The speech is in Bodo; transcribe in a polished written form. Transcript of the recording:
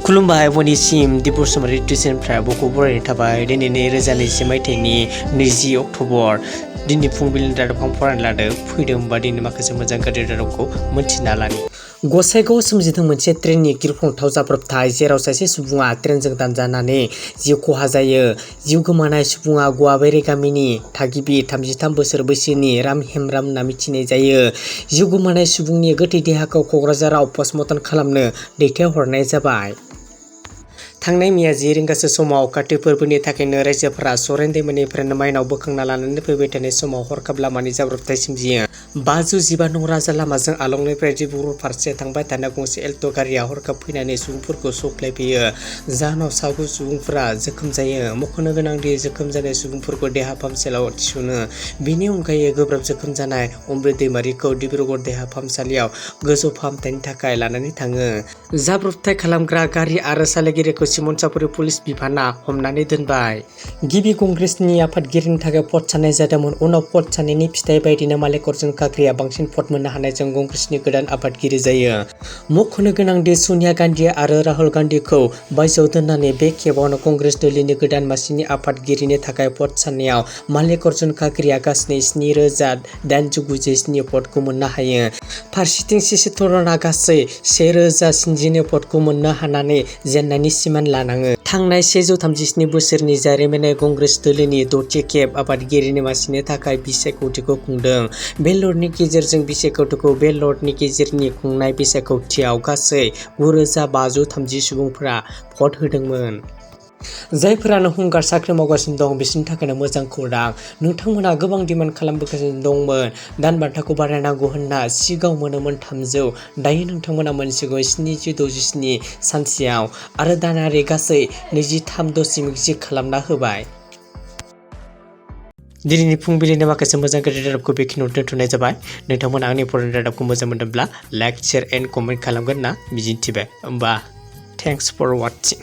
खुलुमबाय बयनिसिम दिबरसमारि टिउसनफ्रा बखौ बरायनो थाबाय दिनै 2020 मायथाइनि 20 अक्ट'बर दिनै फुंबिलिनि रादाबखौ फरायनो लादों फैदों होनबा दिनै माखासे मोजां गाज्रि रादाबखौ मोनथिना लानि। गसाइगावआव सोमजिदों मोनसे ट्रेननि गिख्रंथाव जाब्रबथाय जेराव सासे सुबुङा ट्रेनजों दानजानानै जिउ खहा जायो। जिउ गोमानाय सुबुङा गुवाबेरे गामिनि थागिबि 33 बोसोर बैसोनि राम हेमराम होनना मिथिनाय जायो। जिउ गोमानाय सुबुंनि गोथै देहाखौ क'क्राझाराव पस्टमर्टम खालामनो दैथायहरनाय जाबाय। थांनाय मैया 10 रिंगासो समाव कार्तिक फोरबोनि थाखायनो रायजोफोरा सरेन दैमानिफ्रायनो माइनाव बोखांना लानानै फैबाय थानाय समाव हरखाब लामानि जाब्रबथाय सोमजियो। 515 नं राजा लामाजों आलंनिफ्राय डिब्रुगड़ फारसे थांबाय थानाय गंसे एल्ट' गारिया हरखाब फैनानै सुबुंफोरखौ सौख्लायफैयो। जाहोनाव 7 सुबुंफोरा जोखोम जायो। मख'नो गोनांदि जोखोम जानाय सुबुंफोरखौ देहा फाहामसालियाव थिसनो। बेनि अनगायै गोब्राब जोखोम जानाय अमृत दैमारिखौ डिब्रुगड़ देहा फाहामसालियाव गोजौ फाहामथायनि थाखाय लानानै थाङो। जाब्रबथाय खालामग्रा गारि आरो सालायगिरिखौ सिमनसापुरि पुलिस बिफानआ हमनानै दोनबाय। गिबि कंग्रेसनि आफादगिरिनि थाखाय भट साननाय जादोंमोन। उनाव भट साननायनि फिथाइ बायदिनो मालेकरजन काकरिया बांसिन भट मोननो हानायजों कंग्रेसनि गोदान आफादगिरि जायो। मख'नो गोनांदि सनिया गान्धी आरो राहुल गान्धीखौ बायजोआव दोननानै बे खेबावनो कंग्रेस दोलोनि गोदान मासिनि आफादगिरिनि थाखाय भट साननायाव मालेकरजन काकरिया गासै 7,897 भटखौ मोननो हायो। फारसेथिं शशि थरूरआ गासै 1,092 भटखौ मोननो हानानै जेननायनि सिमान लानाङो। थांनाय 137 बोसोरनि जारिमिनाव कंग्रेस दोलोनि 6थि खेब आफादगिरिनि मासिनि थाखाय बिसायख'थिखौ खुंदों। बे लर्डनि गेजेरजों बिसायख'थिखौ बे लर्डनि गेजेरनि खुंनाय बिसायख'थियाव गासै 9,530 सुबुंफोरा भट होदोंमोन। जायफोरानो हुंगार साख्रि मावगासिनो दं बिसोरनि थाखायनो मोजां खौरां। नोंथांमोना गोबां डिमान्ड खालामबोगासिनो दंमोन दान बान्थाखौ बारायनांगौ होनना। सिगाङाव मोनोमोन 300, दायो नोंथांमोना मोनसिगौ 767 सानसेयाव आरो दानारि गासै 23.6 खालामना होबाय। दिनैनि फुंबिलिनि माखासे मोजां गाज्रि रादाबखौ बेखिनियाव दोनथ'नाय जाबाय। नोंथांमोना आंनि फरायनाय रादाबखौ मोजां मोनदोंब्ला लाइक, शेयार एन्ड कमेन्ट खालामगोन होनना मिजिंथिबाय। होमबा थेंक्स फर वाचिं।